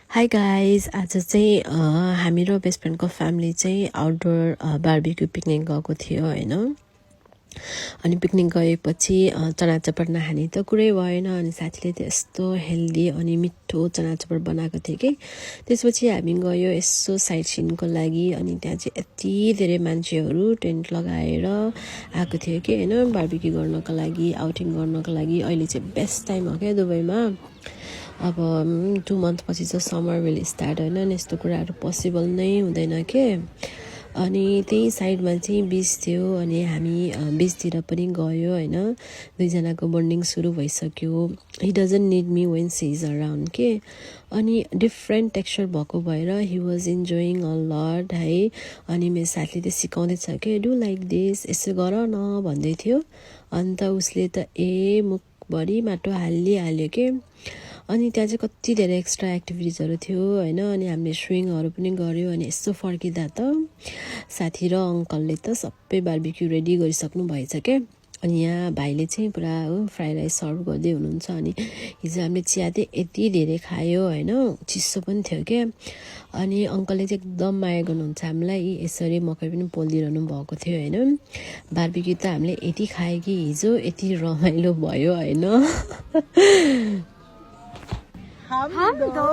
Hi guys, आज चाहिँ हामी र बेस्ट फ्रेन्डको फ्यामिली चाहिँ आउटडोर बार्बिक्यू पिकनिक गएको थियो होइन। अनि पिकनिक गएपछि चनाचपर नखाने त कुरै भएन। अनि साथीले त्यस्तो हेल्दी अनि मिठो चनाचपर बनाएको थियो कि त्यसपछि हामी गयो यसो साइट सिनको लागि। अनि त्यहाँ चाहिँ यति धेरै मान्छेहरू टेन्ट लगाएर आएको थियो कि होइन, बार्बिक्यू गर्नको लागि, आउटिङ गर्नको लागि। अहिले चाहिँ बेस्ट टाइम हो क्या दुबईमा। अब 2 मन्थ पछि चाहिँ समर विल स्टार्ट होइन, अनि यस्तो कुराहरू पोसिबल नै हुँदैन के। अनि त्यही साइडमा चाहिँ बिच थियो, अनि हामी बिचतिर पनि गयो होइन। दुईजनाको बन्डिङ सुरु भइसक्यो। He doesn't need me when she is around के। अनि डिफ्रेन्ट टेक्सचर भएको भएर he was enjoying a lot है। अनि मेरो साथीले त सिकाउँदैछ कि डु लाइक दिस, यसो गर न भन्दै थियो। अन्त उसले त मुखभरि माटो हालिहाल्यो के। अनि त्यहाँ चाहिँ कति धेरै एक्स्ट्रा एक्टिभिटिजहरू थियो होइन। अनि हामीले स्विङहरू पनि गऱ्यो। अनि यसो फर्किँदा त साथी र अङ्कलले त सबै बार्बिक्यू रेडी गरिसक्नु भएछ क्या। अनि यहाँ भाइले चाहिँ पुरा फ्राई राइस सर्भ गर्दै हुनुहुन्छ। अनि हिजो हामीले चिया चाहिँ यति धेरै खायो होइन, चिसो पनि थियो क्या। अनि अङ्कलले चाहिँ एकदम माया गर्नुहुन्छ हामीलाई, यसरी मकै पनि पोलिदिइरहनु भएको थियो होइन। बार्बिक्यू त हामीले यति खायो कि हिजो यति रमाइलो भयो होइन। हम दो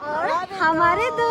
और हमारे दो।